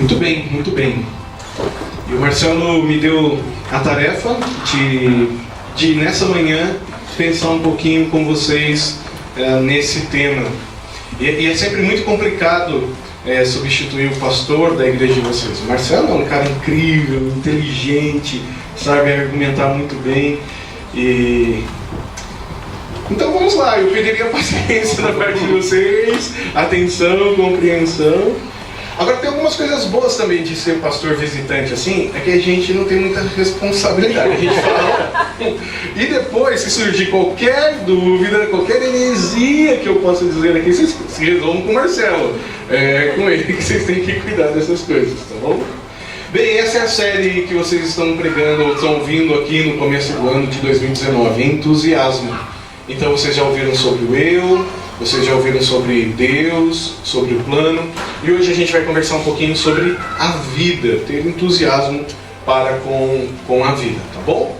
Muito bem, muito bem. E o Marcelo me deu a tarefa de nessa manhã pensar um pouquinho com vocês nesse tema. E é sempre muito complicado substituir o pastor da igreja de vocês. O Marcelo é um cara incrível, inteligente, sabe argumentar muito bem. Então vamos lá, eu pediria paciência da parte de vocês, atenção, compreensão. Agora tem algumas coisas boas também de ser pastor visitante assim, é que a gente não tem muita responsabilidade, a gente fala. E depois, se surgir qualquer dúvida, qualquer heresia que eu possa dizer aqui, vocês se resolvam com o Marcelo. É com ele que vocês têm que cuidar dessas coisas, tá bom? Bem, essa é a série que vocês estão pregando, ou estão ouvindo aqui no começo do ano de 2019, Entusiasmo. Então vocês já ouviram sobre o eu, vocês já ouviram sobre Deus, sobre o plano, e hoje a gente vai conversar um pouquinho sobre a vida, ter entusiasmo para com a vida, tá bom?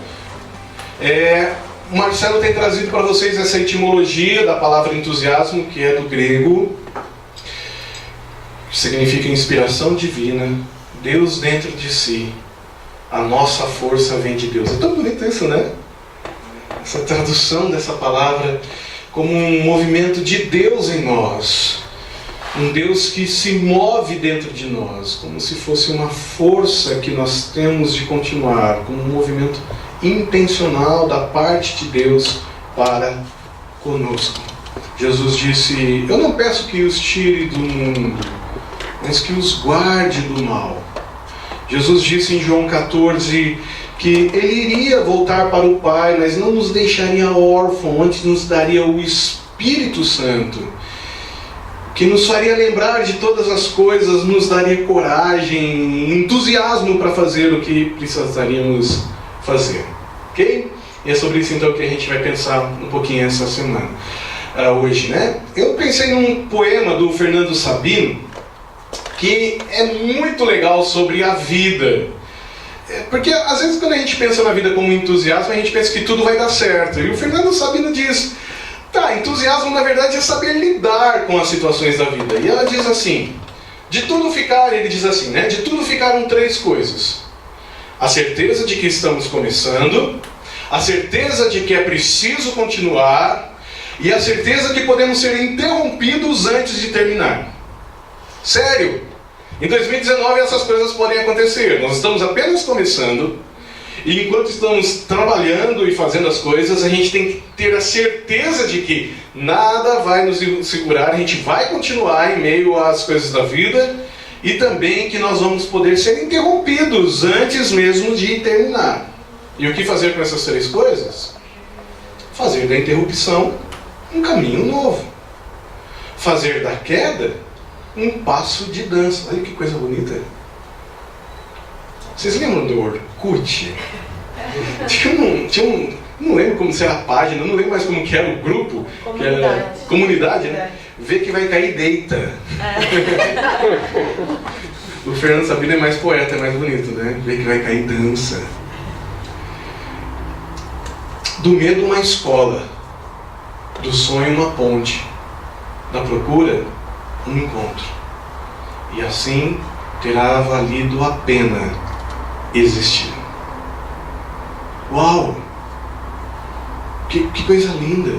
O Marcelo tem trazido para vocês essa etimologia da palavra entusiasmo, que é do grego, que significa inspiração divina, Deus dentro de si, a nossa força vem de Deus. É tão bonito isso, né? Essa tradução dessa palavra como um movimento de Deus em nós, um Deus que se move dentro de nós, como se fosse uma força que nós temos de continuar, como um movimento intencional da parte de Deus para conosco. Jesus disse: eu não peço que os tire do mundo, mas que os guarde do mal. Jesus disse em João 14 que Ele iria voltar para o Pai, mas não nos deixaria órfãos, antes nos daria o Espírito Santo, que nos faria lembrar de todas as coisas, nos daria coragem, entusiasmo para fazer o que precisaríamos fazer. Ok? E é sobre isso então que a gente vai pensar um pouquinho essa semana, hoje, né? Eu pensei num poema do Fernando Sabino, que é muito legal sobre a vida. Porque às vezes quando a gente pensa na vida como entusiasmo, a gente pensa que tudo vai dar certo. E o Fernando Sabino diz, entusiasmo na verdade é saber lidar com as situações da vida. E ela diz assim, ele diz assim, né? De tudo ficaram 3 coisas. A certeza de que estamos começando, a certeza de que é preciso continuar, e a certeza que podemos ser interrompidos antes de terminar. Sério? Em 2019 essas coisas podem acontecer. Nós estamos apenas começando, e enquanto estamos trabalhando e fazendo as coisas, a gente tem que ter a certeza de que nada vai nos segurar, a gente vai continuar em meio às coisas da vida, e também que nós vamos poder ser interrompidos antes mesmo de terminar. E o que fazer com essas 3 coisas? Fazer da interrupção um caminho novo. Fazer da queda um passo de dança. Olha que coisa bonita. Vocês lembram do Orkut? Tinha um não lembro como era a página, não lembro mais como que era o grupo. Comunidade. Que era, comunidade, né? Vê que vai cair, deita. O Fernando Sabino é mais poeta, é mais bonito, né? Vê que vai cair, dança. Do medo uma escola, do sonho uma ponte, da procura um encontro. E assim terá valido a pena existir. Uau! Que coisa linda!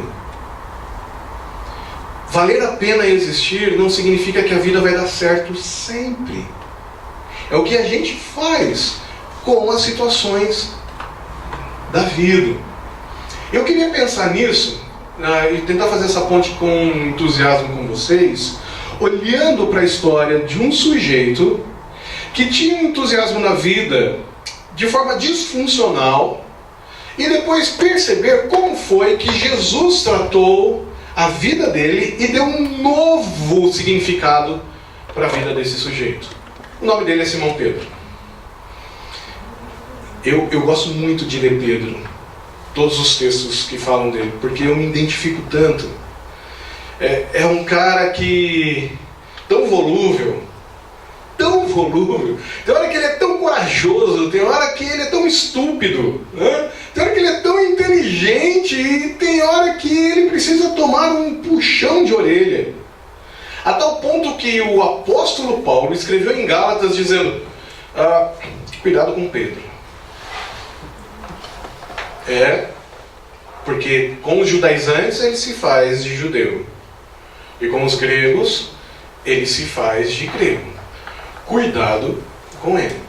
Valer a pena existir não significa que a vida vai dar certo sempre. É o que a gente faz com as situações da vida. Eu queria pensar nisso e tentar fazer essa ponte com entusiasmo com vocês, olhando para a história de um sujeito que tinha um entusiasmo na vida de forma disfuncional e depois perceber como foi que Jesus tratou a vida dele e deu um novo significado para a vida desse sujeito. O nome dele é Simão Pedro. Eu gosto muito de ler Pedro, todos os textos que falam dele, porque eu me identifico tanto. É um cara que tão volúvel, tem hora que ele é tão corajoso, tem hora que ele é tão estúpido, né? Tem hora que ele é tão inteligente e tem hora que ele precisa tomar um puxão de orelha. A tal ponto que o apóstolo Paulo escreveu em Gálatas dizendo, cuidado com Pedro. Porque com os judaizantes ele se faz de judeu. E com os gregos ele se faz de grego. Cuidado com ele.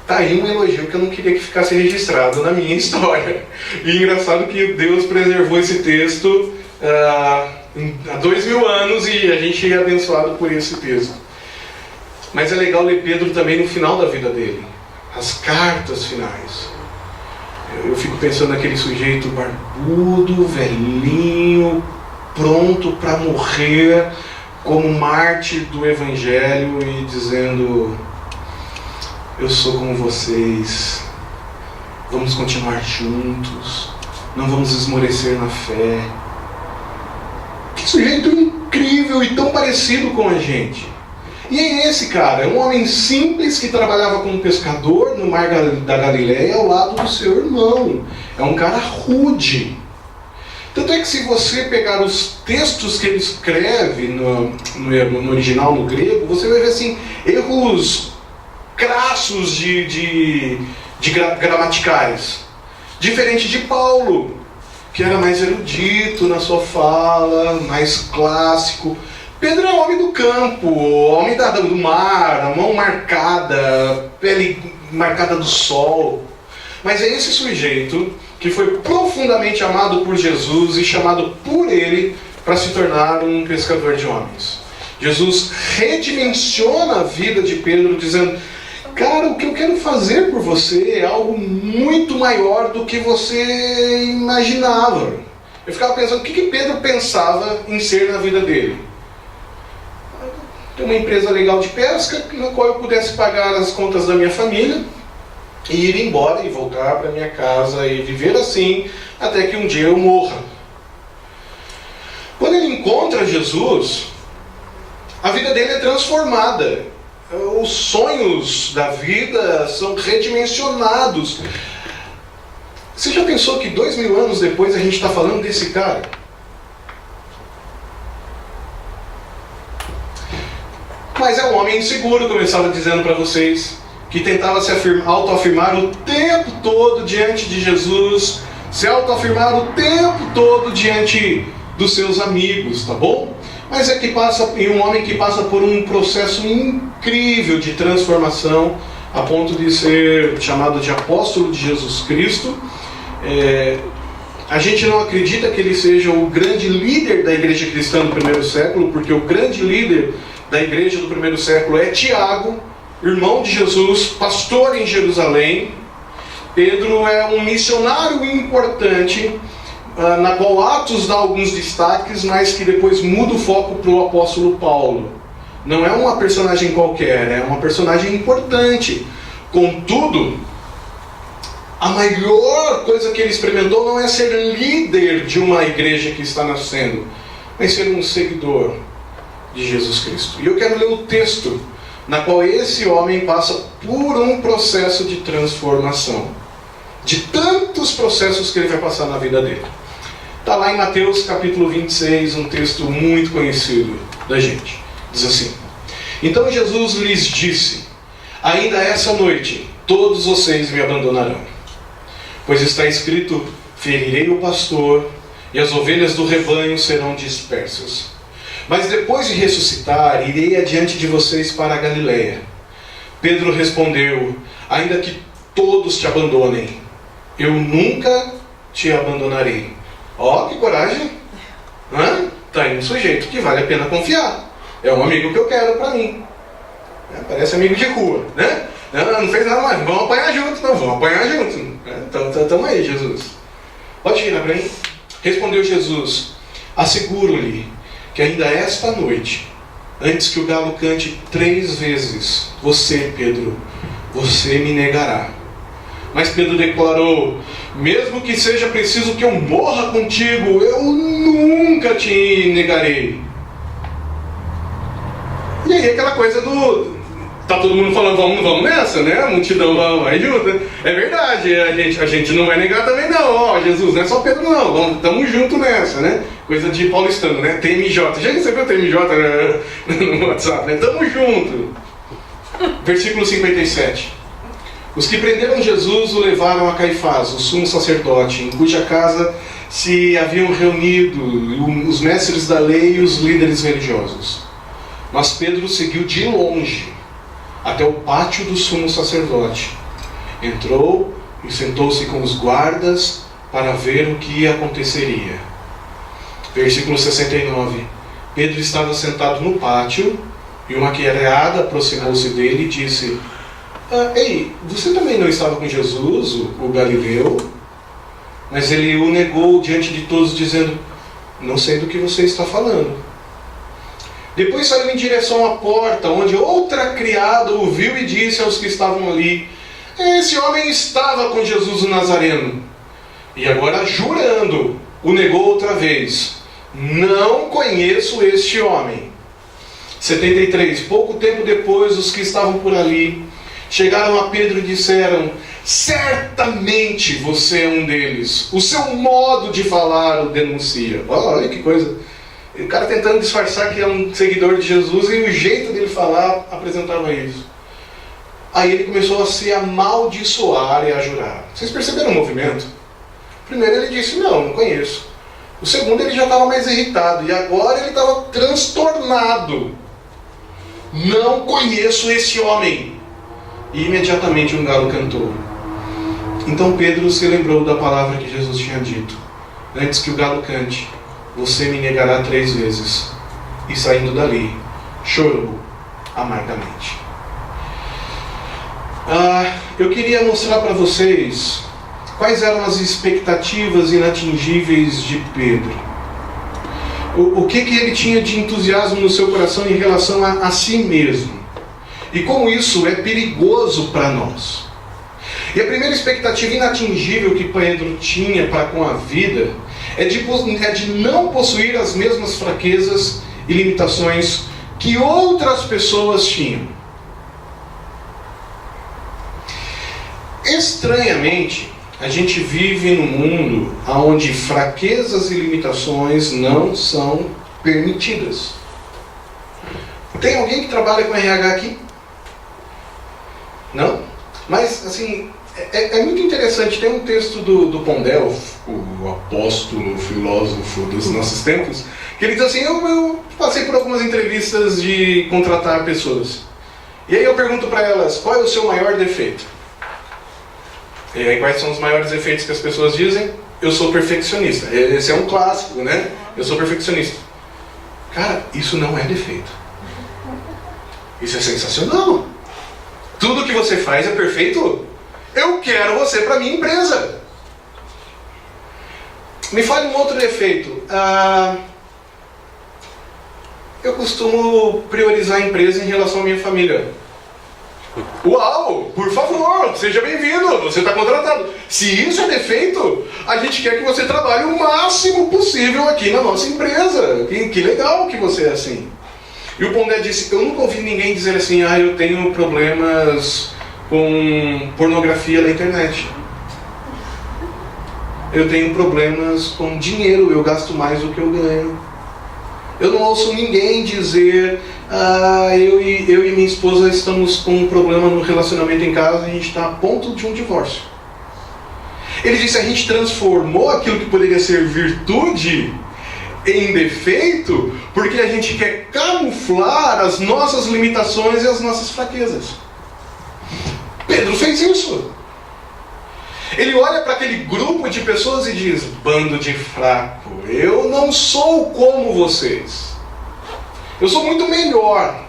Tá aí um elogio que eu não queria que ficasse registrado na minha história. E engraçado que Deus preservou esse texto há 2000 anos e a gente é abençoado por esse texto. Mas é legal ler Pedro também no final da vida dele. As cartas finais. Eu fico pensando naquele sujeito barbudo, velhinho, pronto para morrer como mártir do Evangelho e dizendo: eu sou como vocês, vamos continuar juntos, não vamos esmorecer na fé. Que sujeito incrível e tão parecido com a gente. E é esse cara, é um homem simples que trabalhava como pescador no mar da Galileia ao lado do seu irmão. É um cara rude. Tanto é que se você pegar os textos que ele escreve no original, no grego, você vai ver assim, erros crassos de gramaticais. Diferente de Paulo, que era mais erudito na sua fala, mais clássico. Pedro é homem do campo, homem do mar, a mão marcada, pele marcada do sol. Mas é esse sujeito que foi profundamente amado por Jesus e chamado por ele para se tornar um pescador de homens. Jesus redimensiona a vida de Pedro dizendo: cara, o que eu quero fazer por você é algo muito maior do que você imaginava. Eu ficava pensando, o que Pedro pensava em ser na vida dele? Ter uma empresa legal de pesca, na qual eu pudesse pagar as contas da minha família, e ir embora e voltar para minha casa e viver assim, até que um dia eu morra. Quando ele encontra Jesus, a vida dele é transformada. Os sonhos da vida são redimensionados. Você já pensou que 2000 anos depois a gente está falando desse cara? Mas é um homem inseguro, como eu estava dizendo para vocês, que tentava se autoafirmar o tempo todo diante de Jesus, se autoafirmar o tempo todo diante dos seus amigos, tá bom? Mas é um homem que passa por um processo incrível de transformação, a ponto de ser chamado de apóstolo de Jesus Cristo. A gente não acredita que ele seja o grande líder da igreja cristã do primeiro século, porque o grande líder da igreja do primeiro século é Tiago, irmão de Jesus, pastor em Jerusalém. Pedro é um missionário importante, na qual Atos dá alguns destaques, mas que depois muda o foco para o apóstolo Paulo. Não é uma personagem qualquer, é uma personagem importante. Contudo, a maior coisa que ele experimentou não é ser líder de uma igreja que está nascendo, mas ser um seguidor de Jesus Cristo. E eu quero ler o texto na qual esse homem passa por um processo de transformação, de tantos processos que ele vai passar na vida dele. Está lá em Mateus capítulo 26, um texto muito conhecido da gente. Diz assim: então Jesus lhes disse: ainda essa noite todos vocês me abandonarão, pois está escrito: ferirei o pastor e as ovelhas do rebanho serão dispersas. Mas depois de ressuscitar, irei adiante de vocês para a Galileia. Pedro respondeu: ainda que todos te abandonem, eu nunca te abandonarei. Ó, que coragem! Tá aí um sujeito que vale a pena confiar. É um amigo que eu quero para mim. Parece amigo de rua, né? Não fez nada mais, vamos apanhar juntos, não, vamos apanhar juntos. Então aí, Jesus. Pode virar para mim. Respondeu Jesus: asseguro-lhe que ainda esta noite, antes que o galo cante 3 vezes, você, Pedro, você me negará. Mas Pedro declarou: mesmo que seja preciso que eu morra contigo, eu nunca te negarei. E aí aquela coisa do Tá todo mundo falando, vamos nessa, né? A multidão vai junto. É verdade, a gente não vai negar também não. Ó, Jesus, não é só Pedro não, estamos junto nessa, né? Coisa de paulistano, né? TMJ. Já recebeu TMJ no WhatsApp, né? Tamo junto. Versículo 57. Os que prenderam Jesus o levaram a Caifás, o sumo sacerdote, em cuja casa se haviam reunido os mestres da lei e os líderes religiosos. Mas Pedro seguiu de longe até o pátio do sumo sacerdote. Entrou e sentou-se com os guardas para ver o que aconteceria. Versículo 69. Pedro estava sentado no pátio e uma criada aproximou-se dele e disse: Ei, você também não estava com Jesus, o Galileu? Mas ele o negou diante de todos, dizendo: Não sei do que você está falando. Depois saiu em direção à porta, onde outra criada o viu e disse aos que estavam ali: Esse homem estava com Jesus o Nazareno. E agora, jurando, o negou outra vez: Não conheço este homem. 73. Pouco tempo depois, os que estavam por ali chegaram a Pedro e disseram: Certamente você é um deles. O seu modo de falar o denuncia. Olha que coisa. O cara tentando disfarçar que é um seguidor de Jesus e o jeito dele falar apresentava isso. Aí ele começou a se amaldiçoar e a jurar. Vocês perceberam o movimento? Primeiro ele disse: não conheço. O segundo ele já estava mais irritado. E agora ele estava transtornado. Não conheço esse homem. E imediatamente um galo cantou. Então Pedro se lembrou da palavra que Jesus tinha dito: antes que o galo cante, você me negará 3 vezes. E saindo dali, chorou amargamente. Eu queria mostrar para vocês quais eram as expectativas inatingíveis de Pedro. O que ele tinha de entusiasmo no seu coração em relação a si mesmo. E como isso é perigoso para nós. E a primeira expectativa inatingível que Pedro tinha para com a vida é de não possuir as mesmas fraquezas e limitações que outras pessoas tinham. Estranhamente, a gente vive num mundo onde fraquezas e limitações não são permitidas. Tem alguém que trabalha com RH aqui? Não? Mas, assim, é muito interessante. Tem um texto do Pondel, o apóstolo, filósofo dos nossos tempos, que ele diz assim: eu passei por algumas entrevistas de contratar pessoas. E aí eu pergunto para elas: qual é o seu maior defeito? E aí quais são os maiores defeitos que as pessoas dizem? Eu sou perfeccionista. Esse é um clássico, né? Eu sou perfeccionista. Cara, isso não é defeito. Isso é sensacional. Tudo que você faz é perfeito. Eu quero você para minha empresa. Me fale um outro defeito. Eu costumo priorizar a empresa em relação à minha família. Uau, por favor, seja bem-vindo, você está contratado. Se isso é defeito, a gente quer que você trabalhe o máximo possível aqui na nossa empresa. Que legal que você é assim. E o Pondé disse: eu nunca ouvi ninguém dizer assim: eu tenho problemas com pornografia na internet. Eu tenho problemas com dinheiro, eu gasto mais do que eu ganho. Eu não ouço ninguém dizer: eu e minha esposa estamos com um problema no relacionamento em casa e a gente está a ponto de um divórcio. Ele disse: a gente transformou aquilo que poderia ser virtude em defeito porque a gente quer camuflar as nossas limitações e as nossas fraquezas. Pedro fez isso. Ele olha para aquele grupo de pessoas e diz: bando de fraco, eu não sou como vocês. Eu sou muito melhor.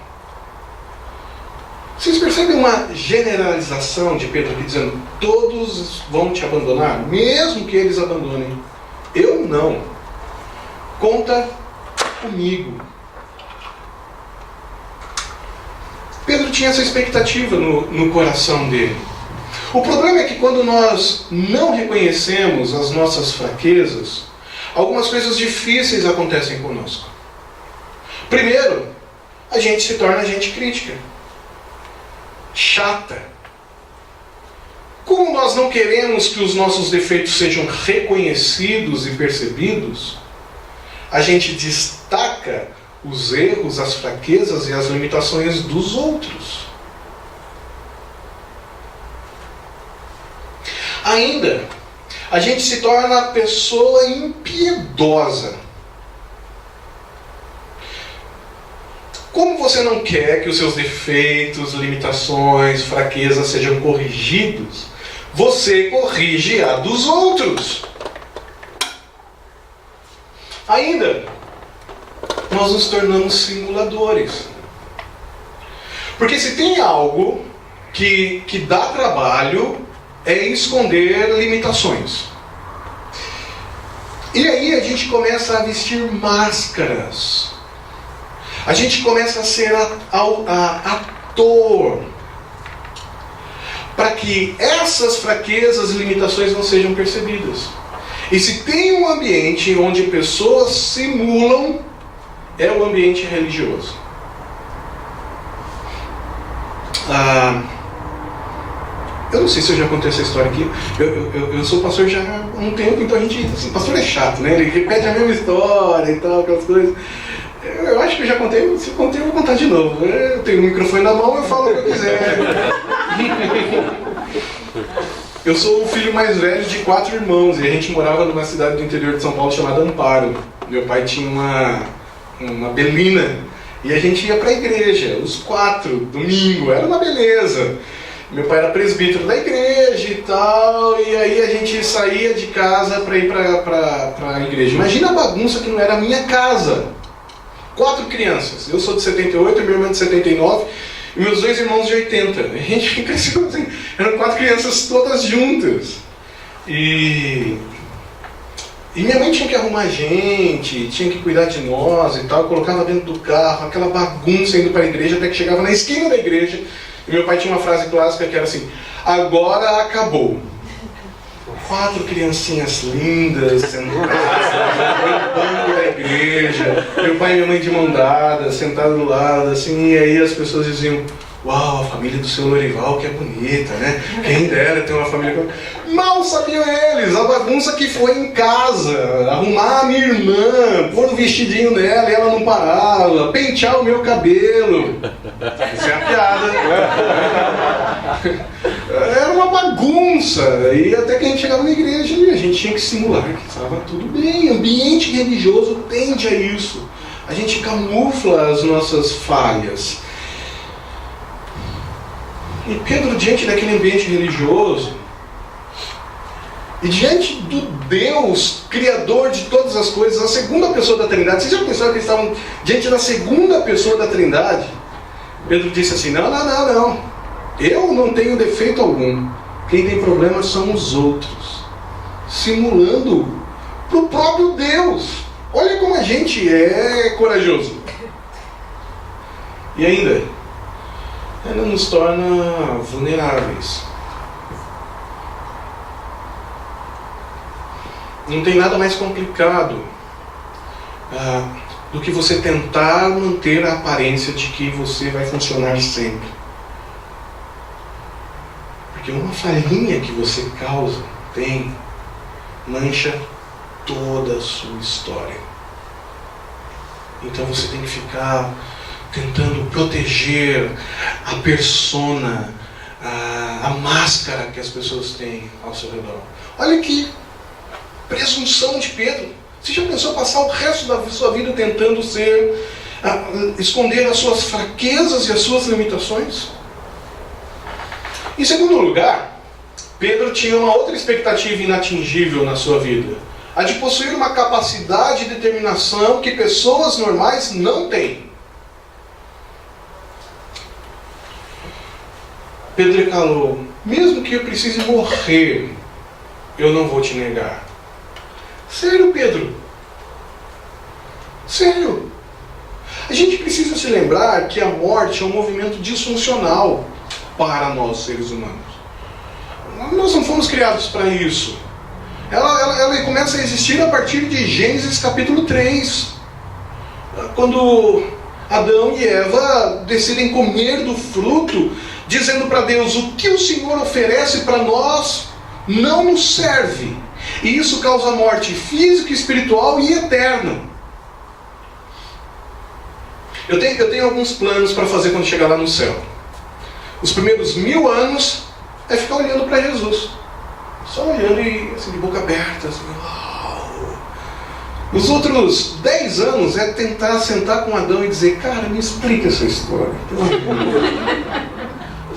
Vocês percebem uma generalização de Pedro aqui dizendo: todos vão te abandonar, mesmo que eles abandonem. Eu não. Conta comigo. Pedro tinha essa expectativa no coração dele. O problema é que quando nós não reconhecemos as nossas fraquezas, algumas coisas difíceis acontecem conosco. Primeiro, a gente se torna gente crítica. chata. Como nós não queremos que os nossos defeitos sejam reconhecidos e percebidos, a gente destaca os erros, as fraquezas e as limitações dos outros. Ainda, a gente se torna a pessoa impiedosa. Como você não quer que os seus defeitos, limitações, fraquezas sejam corrigidos, você corrige a dos outros. Ainda, nós nos tornamos simuladores. Porque se tem algo que dá trabalho, é esconder limitações. E aí a gente começa a vestir máscaras. A gente começa a ser ator. Para que essas fraquezas e limitações não sejam percebidas. E se tem um ambiente onde pessoas simulam, é o ambiente religioso. Eu não sei se eu já contei essa história aqui. Eu sou pastor já há um tempo, então a gente... Assim, pastor é chato, né? Ele repete a mesma história e tal, aquelas coisas. Eu acho que eu já contei, se eu contei eu vou contar de novo. Eu tenho o microfone na mão, eu falo o que eu quiser. Eu sou o filho mais velho de 4 irmãos e a gente morava numa cidade do interior de São Paulo chamada Amparo. Meu pai tinha uma belina e a gente ia para a igreja, os 4, domingo, era uma beleza. Meu pai era presbítero da igreja e tal, e aí a gente saía de casa para ir para a igreja. Imagina a bagunça que não era a minha casa. 4 crianças, eu sou de 78, meu irmão de 79 e meus 2 irmãos de 80. A gente cresceu assim, eram 4 crianças todas juntas. E minha mãe tinha que arrumar gente, tinha que cuidar de nós e tal, colocava dentro do carro, aquela bagunça indo para a igreja, até que chegava na esquina da igreja. E meu pai tinha uma frase clássica que era assim: agora acabou. 4 criancinhas lindas sentadas no banco da igreja, meu pai e minha mãe de mão dada, sentados do lado, assim, e aí as pessoas diziam: uau, a família do seu Lorival que é bonita, né? Quem dera ter uma família... Mal sabiam eles a bagunça que foi em casa, arrumar a minha irmã, pôr o vestidinho dela e ela não parava, pentear o meu cabelo. Isso é a piada. Era uma bagunça. E até que a gente chegava na igreja e a gente tinha que simular que estava tudo bem. Ambiente religioso tende a isso. A gente camufla as nossas falhas. E Pedro, diante daquele ambiente religioso, e diante do Deus, Criador de todas as coisas, a segunda pessoa da Trindade, vocês já pensaram que eles estavam diante da segunda pessoa da Trindade? Pedro disse assim: não, eu não tenho defeito algum, quem tem problema são os outros, simulando para o próprio Deus. Olha como a gente é corajoso. E ainda, ela nos torna vulneráveis. Não tem nada mais complicado do que você tentar manter a aparência de que você vai funcionar sempre. Porque uma falhinha que você causa, mancha toda a sua história. Então você tem que ficar tentando proteger a persona, a máscara que as pessoas têm ao seu redor. Olha que presunção de Pedro. Você já pensou passar o resto da sua vida tentando esconder as suas fraquezas e as suas limitações? Em segundo lugar, Pedro tinha uma outra expectativa inatingível na sua vida: a de possuir uma capacidade e determinação que pessoas normais não têm. Pedro declarou: mesmo que eu precise morrer, eu não vou te negar. Sério, Pedro? Sério? A gente precisa se lembrar que a morte é um movimento disfuncional para nós, seres humanos. Nós não fomos criados para isso. Ela começa a existir a partir de Gênesis capítulo 3. Quando Adão e Eva decidem comer do fruto dizendo para Deus: o que o Senhor oferece para nós não nos serve. E isso causa morte física, espiritual e eterna. Eu tenho alguns planos para fazer quando chegar lá no céu. Os primeiros 1000 anos é ficar olhando para Jesus. Só olhando e assim, de boca aberta. Assim, uau. Os outros 10 anos é tentar sentar com Adão e dizer: cara, me explica essa história.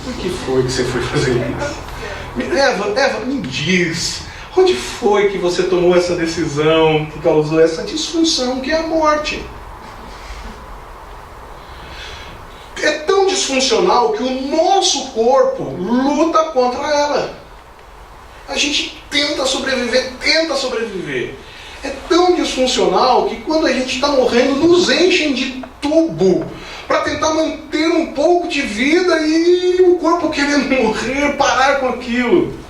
Por que foi que você foi fazer isso? Eva, me diz. Onde foi que você tomou essa decisão que causou essa disfunção que é a morte? É tão disfuncional que o nosso corpo luta contra ela. A gente tenta sobreviver. É tão disfuncional que quando a gente está morrendo, nos enchem de tubo para tentar manter um pouco de vida e o corpo querendo morrer, parar com aquilo.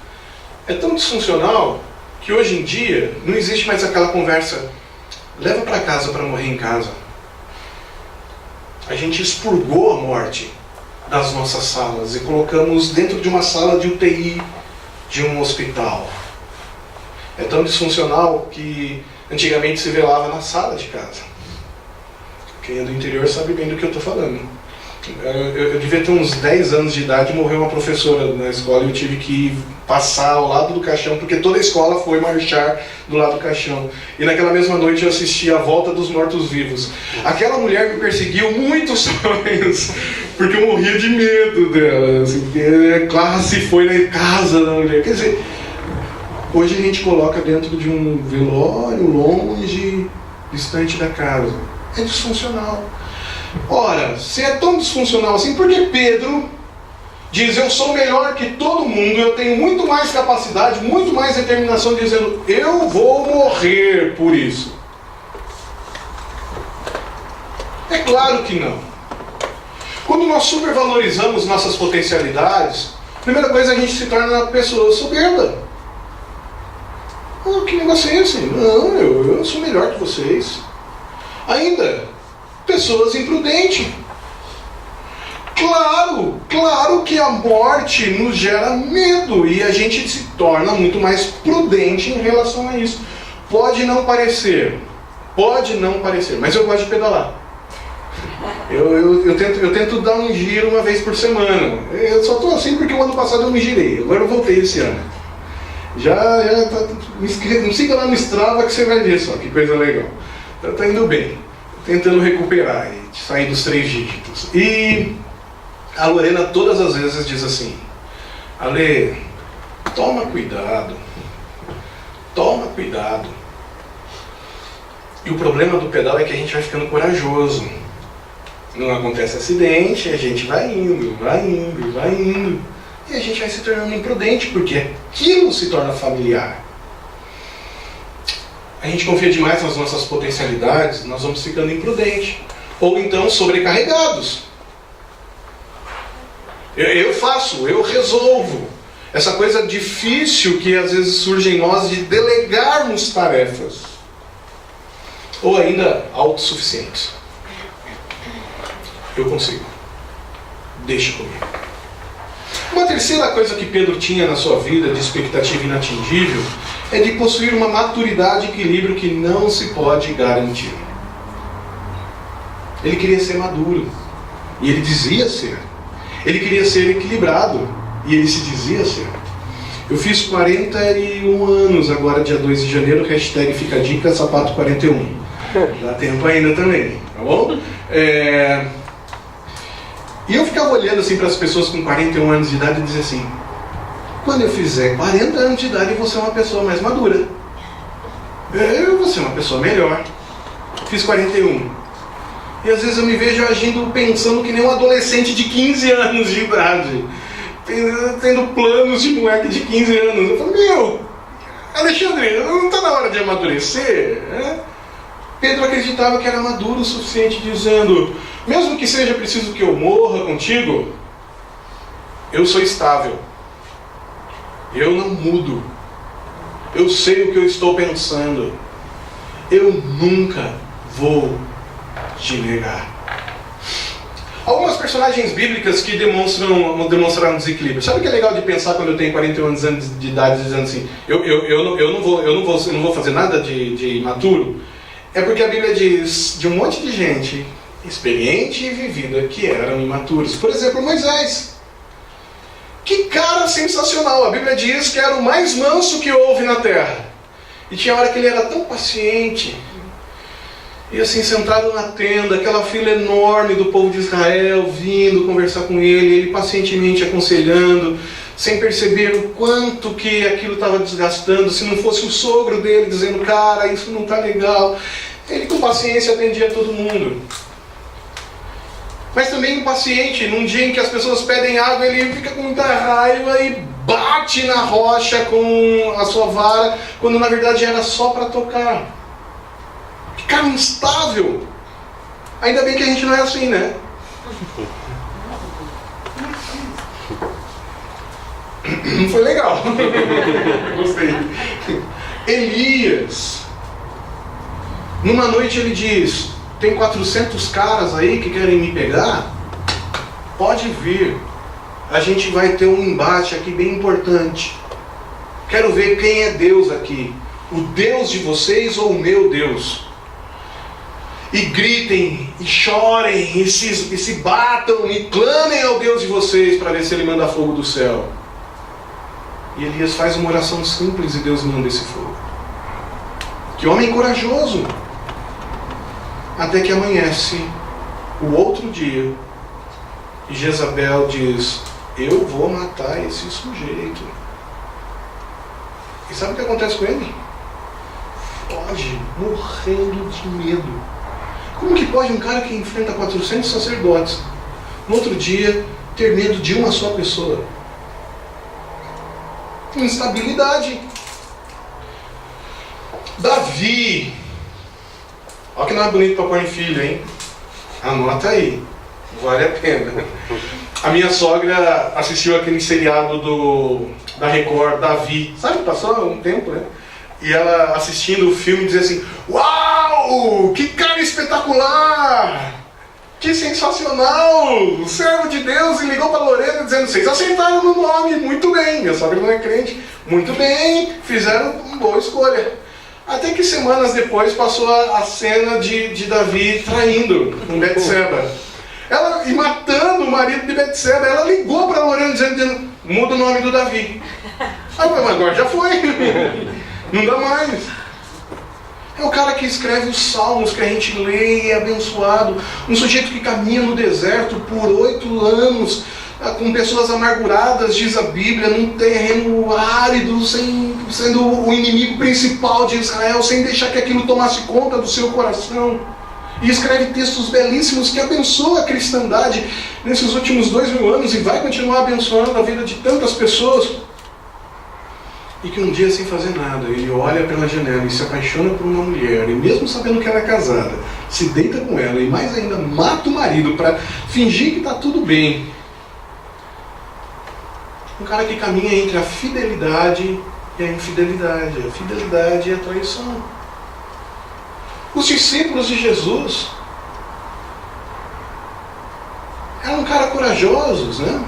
É tão disfuncional que hoje em dia não existe mais aquela conversa: leva para casa para morrer em casa. A gente expurgou a morte das nossas salas e colocamos dentro de uma sala de UTI de um hospital. É tão disfuncional que antigamente se velava na sala de casa. Quem é do interior sabe bem do que eu estou falando. Eu devia ter uns 10 anos de idade e morreu uma professora na escola e eu tive que passar ao lado do caixão, porque toda a escola foi marchar do lado do caixão. E naquela mesma noite eu assisti a Volta dos Mortos-Vivos. Aquela mulher me perseguiu muitos sonhos, porque eu morria de medo dela. Assim, porque a classe foi na casa da mulher. Quer dizer, hoje a gente coloca dentro de um velório longe, distante da casa. É disfuncional. Ora, se é tão disfuncional assim, por que Pedro diz: eu sou melhor que todo mundo, eu tenho muito mais capacidade, muito mais determinação, dizendo: eu vou morrer por isso? É claro que não. Quando nós supervalorizamos nossas potencialidades, a primeira coisa, a gente se torna uma pessoa soberba. Oh, que negócio é esse? Não, eu sou melhor que vocês. Ainda, pessoas imprudentes. Claro que a morte nos gera medo e a gente se torna muito mais prudente em relação a isso. Pode não parecer, mas eu gosto de pedalar. Eu tento dar um giro uma vez por semana. Eu só estou assim porque o ano passado eu me girei, agora eu voltei esse ano. Me siga lá no Strava que você vai ver só, que coisa legal. Tá indo bem, tentando recuperar e sair dos 3 dígitos. E a Lorena todas as vezes diz assim: Ale, toma cuidado. E o problema do pedal é que a gente vai ficando corajoso. Não acontece acidente, a gente vai indo. E a gente vai se tornando imprudente, porque aquilo se torna familiar. A gente confia demais nas nossas potencialidades, nós vamos ficando imprudentes. Ou então sobrecarregados. Eu resolvo. Essa coisa difícil que às vezes surge em nós de delegarmos tarefas. Ou ainda autossuficientes. Eu consigo. Deixa comigo. Uma terceira coisa que Pedro tinha na sua vida de expectativa inatingível é de possuir uma maturidade e equilíbrio que não se pode garantir. Ele queria ser maduro. E ele dizia ser. Ele queria ser equilibrado. E ele se dizia ser. Eu fiz 41 anos agora, dia 2 de janeiro, hashtag fica a dica, sapato 41. Dá tempo ainda também, tá bom? E eu ficava olhando assim para as pessoas com 41 anos de idade e dizia assim: quando eu fizer 40 anos de idade, eu vou ser uma pessoa mais madura. Eu vou ser uma pessoa melhor. Fiz 41. E às vezes eu me vejo agindo, pensando que nem um adolescente de 15 anos de idade. Tendo planos de moleque de 15 anos. Eu falo: Alexandre, não está na hora de amadurecer? Pedro acreditava que era maduro o suficiente, dizendo: mesmo que seja preciso que eu morra contigo, eu sou estável. Eu não mudo. Eu sei o que eu estou pensando. Eu nunca vou te negar. Algumas personagens bíblicas que demonstraram desequilíbrio. Sabe o que é legal de pensar quando eu tenho 41 anos de idade, dizendo assim, eu não vou fazer nada de imaturo? É porque a Bíblia diz de um monte de gente experiente e vivida que eram imaturos. Por exemplo, Moisés. Que cara sensacional! A Bíblia diz que era o mais manso que houve na terra. E tinha hora que ele era tão paciente. E assim, sentado na tenda, aquela fila enorme do povo de Israel vindo conversar com ele pacientemente aconselhando, sem perceber o quanto que aquilo estava desgastando. Se não fosse o sogro dele dizendo, cara, isso não está legal. Ele com paciência atendia todo mundo. Mas também impaciente, num dia em que as pessoas pedem água, ele fica com muita raiva e bate na rocha com a sua vara, quando na verdade era só para tocar. Que cara instável! Ainda bem que a gente não é assim, né? Não foi legal. Gostei. Elias. Numa noite ele diz, tem 400 caras aí que querem me pegar? Pode vir. A gente vai ter um embate aqui bem importante. Quero ver quem é Deus aqui. O Deus de vocês ou o meu Deus? E gritem, e chorem, e se batam, e clamem ao Deus de vocês para ver se ele manda fogo do céu. E Elias faz uma oração simples e Deus manda esse fogo. Que homem corajoso! Até que amanhece o outro dia e Jezabel diz, eu vou matar esse sujeito. E sabe o que acontece com ele? Foge, morrendo de medo. Como que pode um cara que enfrenta 400 sacerdotes, no outro dia, ter medo de uma só pessoa? Instabilidade. Davi. Olha que não é bonito para pôr em filho, hein? Anota aí. Vale a pena. A minha sogra assistiu aquele seriado da Record, Davi. Sabe, passou um tempo, né? E ela assistindo o filme dizia assim, uau, que cara espetacular! Que sensacional! O servo de Deus, e ligou para Lorena dizendo, vocês acertaram no nome, muito bem. Minha sogra não é crente, muito bem, fizeram uma boa escolha. Até que semanas depois passou a cena de Davi traindo com Betseba. Ela, e matando o marido de Betseba, ela ligou para Lorena dizendo, muda o nome do Davi. Aí eu falei, mas agora já foi. Não dá mais. É o cara que escreve os salmos que a gente lê e é abençoado. Um sujeito que caminha no deserto por 8 anos, com pessoas amarguradas, diz a Bíblia, num terreno árido, sendo o inimigo principal de Israel, sem deixar que aquilo tomasse conta do seu coração. E escreve textos belíssimos que abençoam a cristandade nesses últimos 2000 anos e vai continuar abençoando a vida de tantas pessoas. E que um dia, sem fazer nada, ele olha pela janela e se apaixona por uma mulher, e mesmo sabendo que ela é casada, se deita com ela e mais ainda mata o marido para fingir que está tudo bem. Um cara que caminha entre a fidelidade e a infidelidade, a fidelidade e a traição. Os discípulos de Jesus eram caras corajosos, né?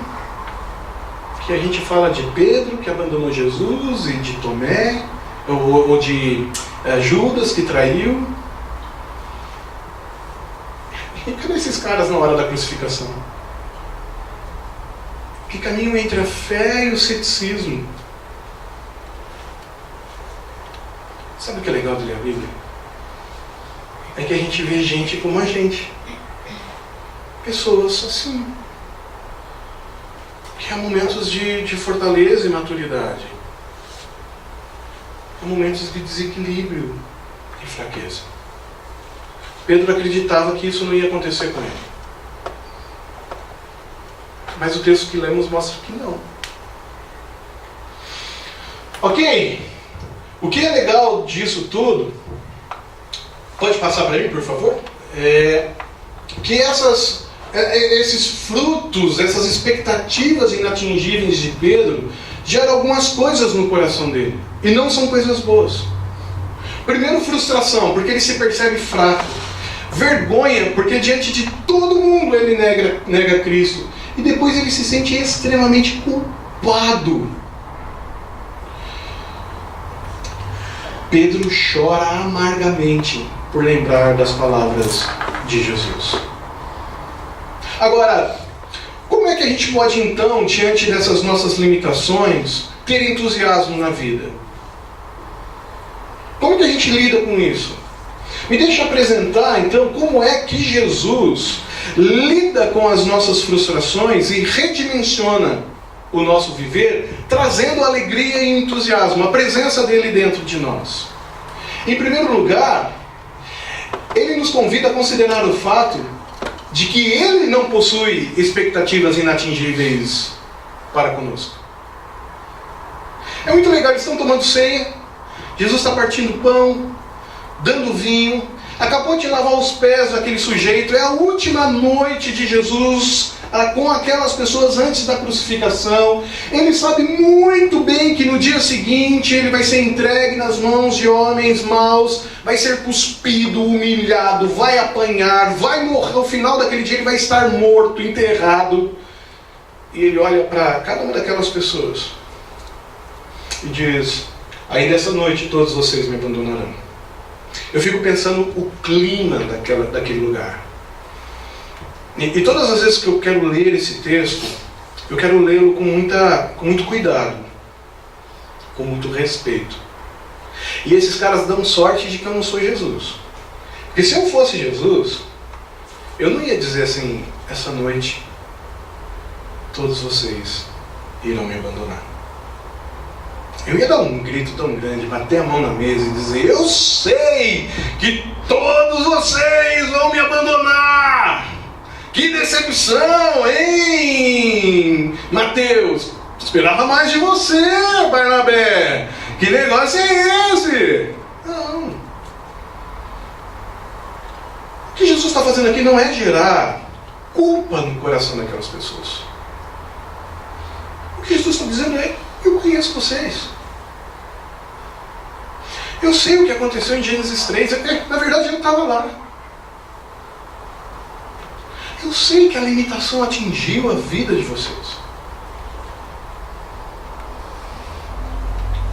Que a gente fala de Pedro, que abandonou Jesus, e de Tomé, ou de Judas, que traiu. E cadê esses caras na hora da crucificação? Que caminham entre a fé e o ceticismo. Sabe o que é legal de ler a Bíblia? É que a gente vê gente como a gente. Pessoas assim. Que há momentos de fortaleza e maturidade. Há momentos de desequilíbrio e fraqueza. Pedro acreditava que isso não ia acontecer com ele. Mas o texto que lemos mostra que não. Ok? O que é legal disso tudo, pode passar para mim, por favor? Que esses frutos, essas expectativas inatingíveis de Pedro, geram algumas coisas no coração dele. E não são coisas boas. Primeiro, frustração, porque ele se percebe fraco. vergonha, porque diante de todo mundo ele nega Cristo. E depois ele se sente extremamente culpado. Pedro chora amargamente por lembrar das palavras de Jesus. Agora, como é que a gente pode então, diante dessas nossas limitações, ter entusiasmo na vida? Como que a gente lida com isso? Me deixa apresentar então como é que Jesus lida com as nossas frustrações e redimensiona o nosso viver, trazendo alegria e entusiasmo, a presença dele dentro de nós. Em primeiro lugar, ele nos convida a considerar o fato de que ele não possui expectativas inatingíveis para conosco. É muito legal, eles estão tomando ceia, Jesus está partindo pão, dando vinho, acabou de lavar os pés daquele sujeito, é a última noite de Jesus com aquelas pessoas antes da crucificação. Ele sabe muito bem que no dia seguinte ele vai ser entregue nas mãos de homens maus, vai ser cuspido, humilhado, vai apanhar, vai morrer. No final daquele dia ele vai estar morto, enterrado. E ele olha para cada uma daquelas pessoas e diz: ainda essa noite todos vocês me abandonarão. Eu fico pensando o clima daquele lugar. E todas as vezes que eu quero ler esse texto, eu quero lê-lo com muito cuidado, com muito respeito. E esses caras dão sorte de que eu não sou Jesus. Porque se eu fosse Jesus, eu não ia dizer assim: essa noite todos vocês irão me abandonar. Eu ia dar um grito tão grande, bater a mão na mesa e dizer: eu sei que todos vocês vão me abandonar. Que decepção, hein, Mateus? Esperava mais de você, Barnabé. Que negócio é esse? Não. O que Jesus está fazendo aqui não é gerar culpa no coração daquelas pessoas. O que Jesus está dizendo é: eu conheço vocês. Eu sei o que aconteceu em Gênesis 3. Na verdade, eu estava lá. Eu sei que a limitação atingiu a vida de vocês.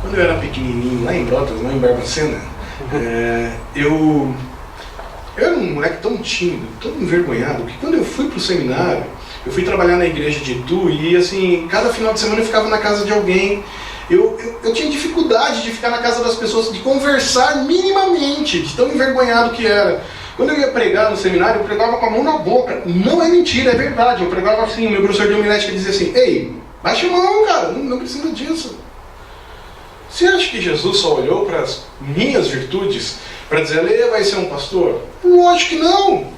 Quando eu era pequenininho, lá em Brotas, lá em Barbacena, eu era um moleque tão tímido, tão envergonhado, que quando eu fui para o seminário, eu fui trabalhar na igreja de Itu e assim, cada final de semana eu ficava na casa de alguém. Eu tinha dificuldade de ficar na casa das pessoas, de conversar minimamente, de tão envergonhado que era. Quando eu ia pregar no seminário, eu pregava com a mão na boca. Não é mentira, é verdade. Eu pregava assim, meu professor de homilética dizia assim: ei, baixa a mão, cara, não precisa disso. Você acha que Jesus só olhou para as minhas virtudes para dizer: ele vai ser um pastor? Lógico que não.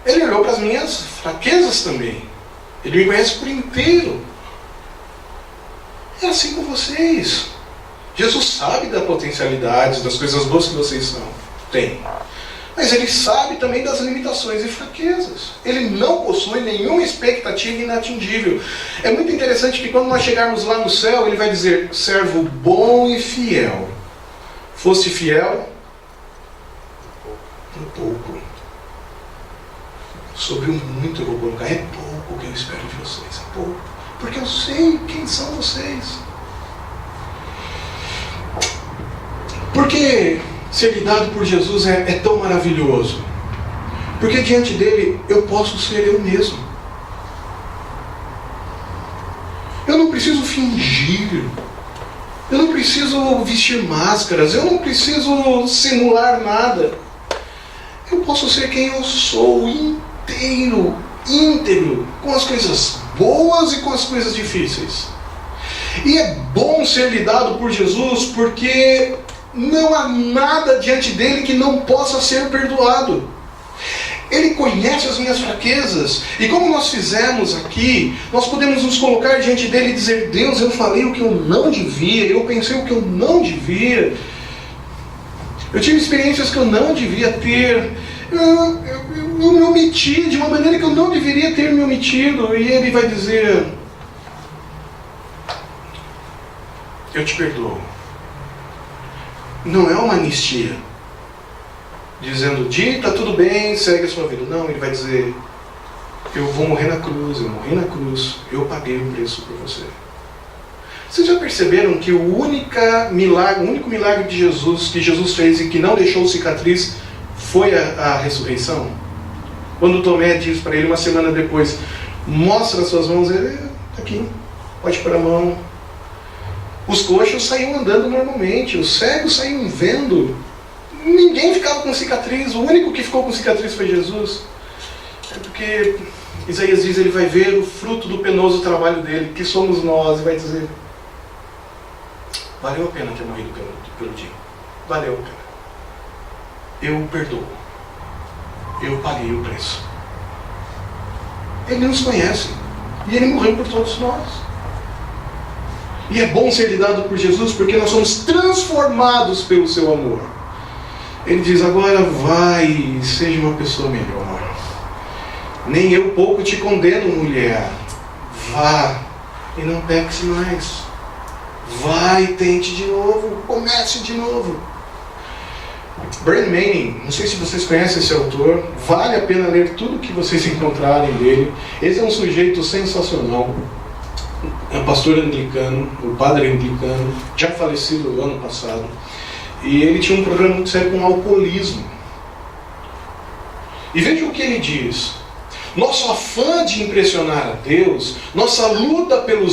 Ele olhou para as minhas fraquezas também. Ele me conhece por inteiro. É assim com vocês. Jesus sabe das potencialidades, das coisas boas que vocês têm. Mas ele sabe também das limitações e fraquezas. Ele não possui nenhuma expectativa inatingível. É muito interessante que quando nós chegarmos lá no céu, ele vai dizer: servo bom e fiel. Foste fiel um pouco. Sobre o muito eu vou colocar. É pouco que eu espero de vocês. É pouco. Porque eu sei quem são vocês. Porque ser lidado por Jesus é tão maravilhoso. Porque diante dele eu posso ser eu mesmo. Eu não preciso fingir. Eu não preciso vestir máscaras. Eu não preciso simular nada. Eu posso ser quem eu sou, inteiro, íntegro, com as coisas boas e com as coisas difíceis. E é bom ser lidado por Jesus porque não há nada diante dele que não possa ser perdoado. Ele conhece as minhas fraquezas. E como nós fizemos aqui, nós podemos nos colocar diante dele e dizer: Deus, eu falei o que eu não devia, eu pensei o que eu não devia, eu tive experiências que eu não devia ter, eu me omiti de uma maneira que eu não deveria ter me omitido. E ele vai dizer: eu te perdoo. Não é uma anistia, dizendo, Di, tá tudo bem, segue a sua vida. Não, ele vai dizer, eu vou morrer na cruz, eu morri na cruz, eu paguei o preço por você. Vocês já perceberam que o único milagre de Jesus, que Jesus fez e que não deixou cicatriz, foi a ressurreição? Quando Tomé diz para ele uma semana depois, mostra as suas mãos, ele, tá aqui, pode pôr a mão. Os coxos saíam andando normalmente, os cegos saíam vendo. Ninguém ficava com cicatriz, o único que ficou com cicatriz foi Jesus. É porque Isaías diz, ele vai ver o fruto do penoso trabalho dele, que somos nós, e vai dizer, valeu a pena ter morrido pelo dia. Valeu a pena. Eu o perdoo. Eu paguei o preço. Ele nos conhece. E ele morreu por todos nós. E é bom ser lidado por Jesus porque nós somos transformados pelo seu amor. Ele diz, agora vai e seja uma pessoa melhor. Nem eu pouco te condeno, mulher. Vá e não peques mais. Vai e tente de novo. Comece de novo. Brennan Manning, não sei se vocês conhecem esse autor, vale a pena ler tudo que vocês encontrarem dele. Esse é um sujeito sensacional, é um pastor anglicano, um padre anglicano, já falecido ano passado, e ele tinha um programa muito sério com alcoolismo. E veja o que ele diz. Nosso afã de impressionar a Deus, nossa luta pelo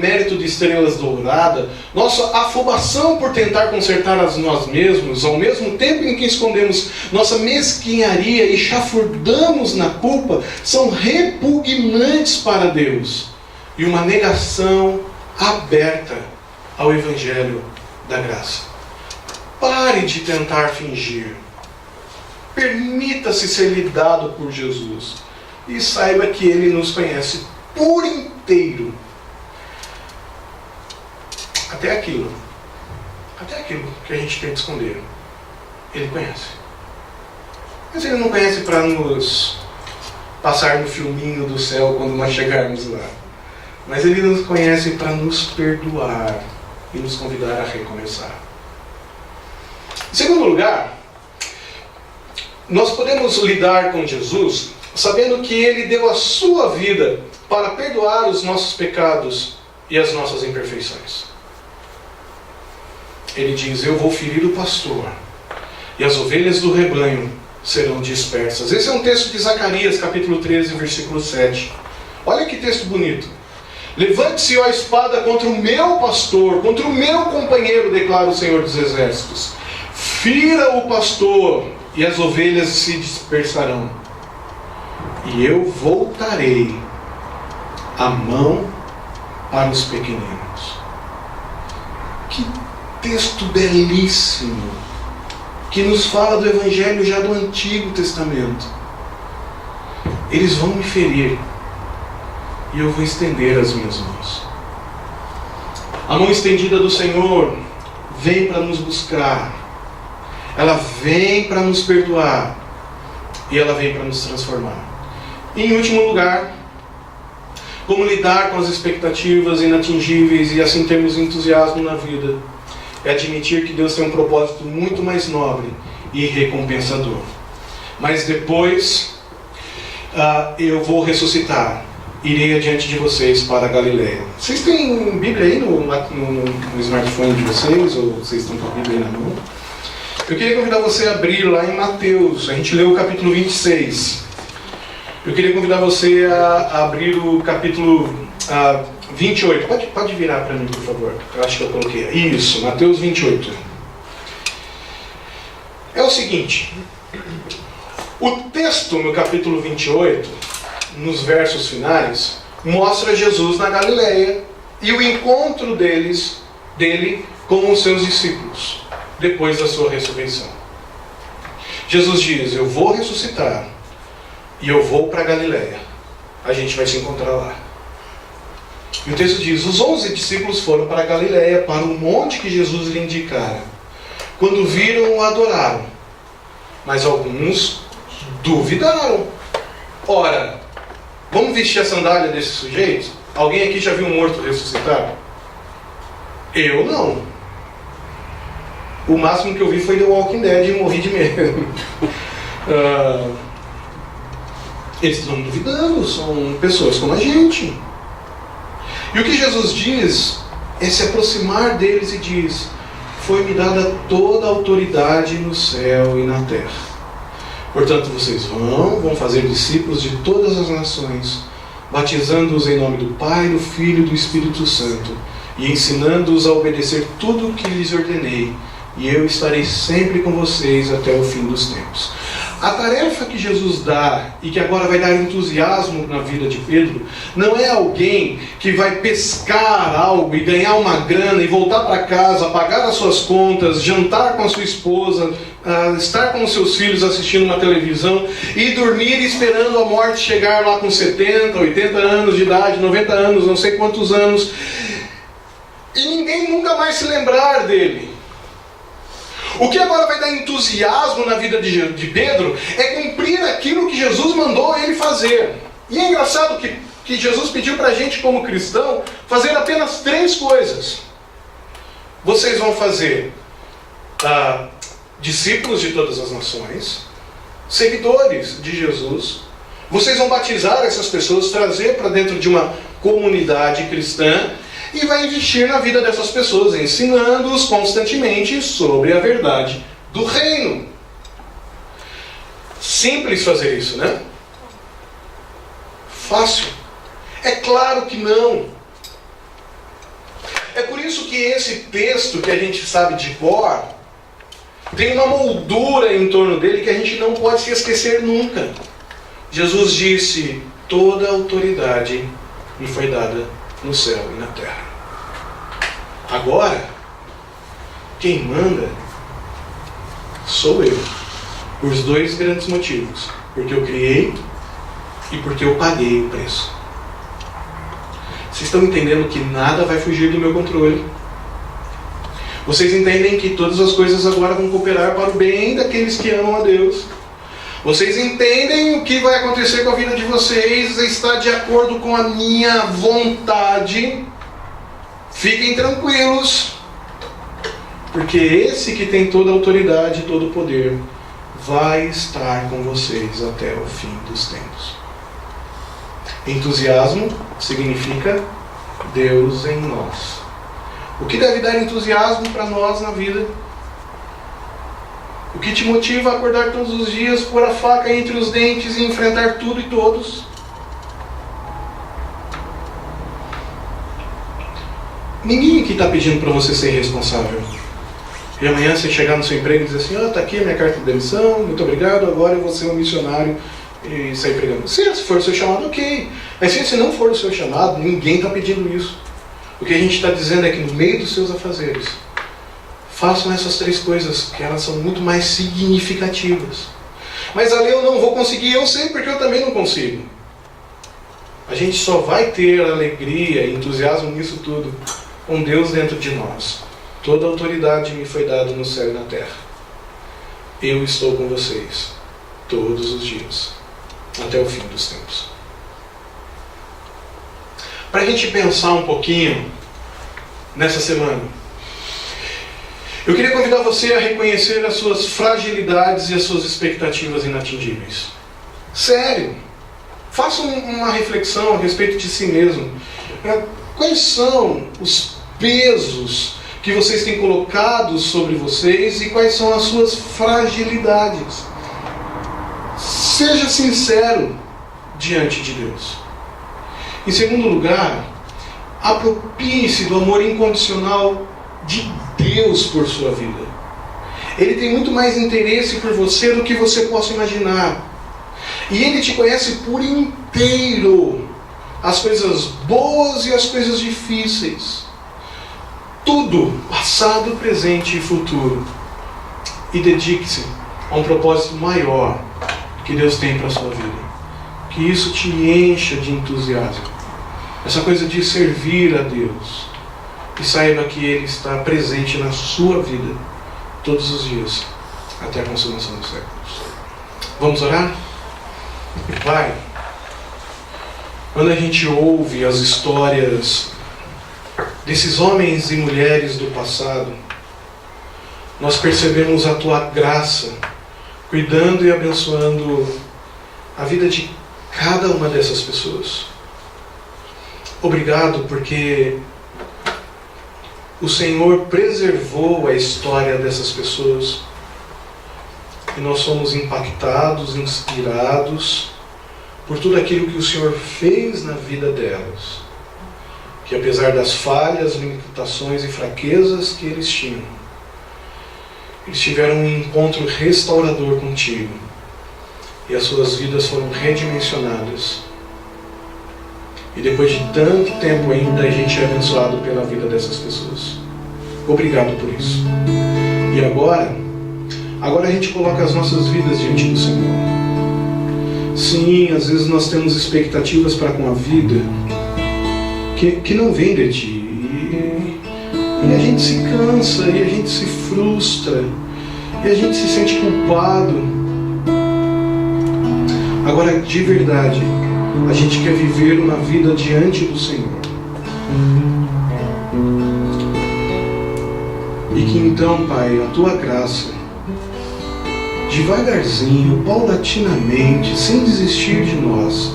mérito de estrelas douradas, nossa afobação por tentar consertar nós mesmos, ao mesmo tempo em que escondemos nossa mesquinharia e chafurdamos na culpa, são repugnantes para Deus e uma negação aberta ao Evangelho da graça. Pare de tentar fingir. Permita-se ser lidado por Jesus. E saiba que Ele nos conhece por inteiro. Até aquilo que a gente tenta esconder, Ele conhece. Mas Ele não conhece para nos passar no filminho do céu quando nós chegarmos lá. Mas Ele nos conhece para nos perdoar e nos convidar a recomeçar. Em segundo lugar, nós podemos lidar com Jesus sabendo que Ele deu a sua vida para perdoar os nossos pecados e as nossas imperfeições. Ele diz, eu vou ferir o pastor, e as ovelhas do rebanho serão dispersas. Esse é um texto de Zacarias, capítulo 13, versículo 7. Olha que texto bonito. Levante-se, ó espada, contra o meu pastor, contra o meu companheiro, declara o Senhor dos Exércitos. Fira o pastor, e as ovelhas se dispersarão. E eu voltarei a mão para os pequeninos. Que texto belíssimo, que nos fala do Evangelho já do Antigo Testamento. Eles vão me ferir, e eu vou estender as minhas mãos. A mão estendida do Senhor vem para nos buscar. Ela vem para nos perdoar. E ela vem para nos transformar. E, em último lugar, como lidar com as expectativas inatingíveis e assim termos entusiasmo na vida, é admitir que Deus tem um propósito muito mais nobre e recompensador. Mas depois eu vou ressuscitar, irei adiante de vocês para a Galileia. Vocês têm Bíblia aí no smartphone de vocês, ou vocês estão com a Bíblia aí na mão? Eu queria convidar você a abrir lá em Mateus, a gente leu o capítulo 26. Eu queria convidar você a abrir o capítulo 28. Pode virar para mim, por favor. Eu acho que eu coloquei. Isso, Mateus 28. É o seguinte. O texto no capítulo 28, nos versos finais, mostra Jesus na Galileia e o encontro dele com os seus discípulos, depois da sua ressurreição. Jesus diz, eu vou ressuscitar. E eu vou para a Galileia. A gente vai se encontrar lá. E o texto diz, os 11 discípulos foram para a Galileia, para o monte que Jesus lhe indicara. Quando viram, o adoraram. Mas alguns duvidaram. Ora, vamos vestir a sandália desse sujeito? Alguém aqui já viu um morto ressuscitar? Eu não. O máximo que eu vi foi The Walking Dead e morri de medo. Eles estão duvidando, são pessoas como a gente. E o que Jesus diz é se aproximar deles e diz: foi-me dada toda a autoridade no céu e na terra. Portanto, vocês vão fazer discípulos de todas as nações, batizando-os em nome do Pai, do Filho e do Espírito Santo, e ensinando-os a obedecer tudo o que lhes ordenei, e eu estarei sempre com vocês até o fim dos tempos. A tarefa que Jesus dá, e que agora vai dar entusiasmo na vida de Pedro, não é alguém que vai pescar algo e ganhar uma grana e voltar para casa, pagar as suas contas, jantar com a sua esposa, estar com os seus filhos assistindo uma televisão e dormir esperando a morte chegar lá com 70, 80 anos de idade, 90 anos, não sei quantos anos, e ninguém nunca mais se lembrar dele. O que agora vai dar entusiasmo na vida de Pedro é cumprir aquilo que Jesus mandou ele fazer. E é engraçado que Jesus pediu para a gente, como cristão, fazer apenas 3 coisas. Vocês vão fazer discípulos de todas as nações, seguidores de Jesus. Vocês vão batizar essas pessoas, trazer para dentro de uma comunidade cristã, e vai investir na vida dessas pessoas, ensinando-os constantemente sobre a verdade do reino. Simples fazer isso, né? Fácil? É claro que não. É por isso que esse texto que a gente sabe de cor tem uma moldura em torno dele que a gente não pode se esquecer nunca. Jesus disse: toda autoridade me foi dada no céu e na terra. Agora, quem manda sou eu. Por 2 grandes motivos: porque eu criei e porque eu paguei o preço. Vocês estão entendendo que nada vai fugir do meu controle? Vocês entendem que todas as coisas agora vão cooperar para o bem daqueles que amam a Deus? Vocês entendem o que vai acontecer com a vida de vocês está de acordo com a minha vontade? Fiquem tranquilos, porque esse que tem toda a autoridade e todo o poder vai estar com vocês até o fim dos tempos. Entusiasmo significa Deus em nós. O que deve dar entusiasmo para nós na vida? O que te motiva a acordar todos os dias, pôr a faca entre os dentes e enfrentar tudo e todos? Ninguém aqui está pedindo para você ser irresponsável. E amanhã você chegar no seu emprego e dizer assim: está aqui a minha carta de demissão, muito obrigado, agora eu vou ser um missionário e sair pregando. Se for o seu chamado, ok. Mas se não for o seu chamado, ninguém está pedindo isso. O que a gente está dizendo é que no meio dos seus afazeres, façam essas 3 coisas, que elas são muito mais significativas. Mas ali eu não vou conseguir, eu sei, porque eu também não consigo. A gente só vai ter alegria e entusiasmo nisso tudo com Deus dentro de nós. Toda autoridade me foi dada no céu e na terra. Eu estou com vocês todos os dias, até o fim dos tempos. Para a gente pensar um pouquinho nessa semana, eu queria convidar você a reconhecer as suas fragilidades e as suas expectativas inatingíveis. Sério, faça uma reflexão a respeito de si mesmo. Quais são os pesos que vocês têm colocado sobre vocês e quais são as suas fragilidades? Seja sincero diante de Deus. Em segundo lugar, aproprie-se do amor incondicional de Deus por sua vida. Ele tem muito mais interesse por você do que você possa imaginar. E Ele te conhece por inteiro. As coisas boas e as coisas difíceis. Tudo, passado, presente e futuro. E dedique-se a um propósito maior que Deus tem para a sua vida. Que isso te encha de entusiasmo. Essa coisa de servir a Deus. E saiba que Ele está presente na sua vida todos os dias, até a consumação dos séculos. Vamos orar? Pai, quando a gente ouve as histórias desses homens e mulheres do passado, nós percebemos a Tua graça, cuidando e abençoando a vida de cada uma dessas pessoas. Obrigado porque o Senhor preservou a história dessas pessoas e nós somos impactados, inspirados por tudo aquilo que o Senhor fez na vida delas. Que apesar das falhas, limitações e fraquezas que eles tinham, eles tiveram um encontro restaurador contigo e as suas vidas foram redimensionadas. E depois de tanto tempo ainda a gente é abençoado pela vida dessas pessoas. Obrigado por isso. E agora a gente coloca as nossas vidas diante do Senhor. Sim, às vezes nós temos expectativas para com a vida que não vem de Ti. E a gente se cansa, e a gente se frustra, e a gente se sente culpado. Agora, de verdade, a gente quer viver uma vida diante do Senhor. E que então, Pai, a Tua graça, devagarzinho, paulatinamente, sem desistir de nós,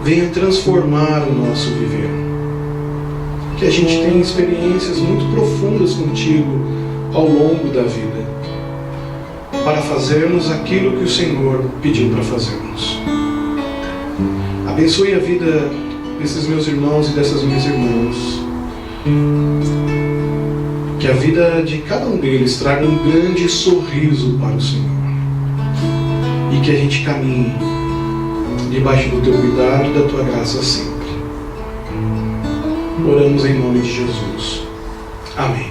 venha transformar o nosso viver. Que a gente tenha experiências muito profundas contigo ao longo da vida, para fazermos aquilo que o Senhor pediu para fazermos. Abençoe a vida desses meus irmãos e dessas minhas irmãs. Que a vida de cada um deles traga um grande sorriso para o Senhor. E que a gente caminhe debaixo do Teu cuidado e da Tua graça sempre. Oramos em nome de Jesus. Amém.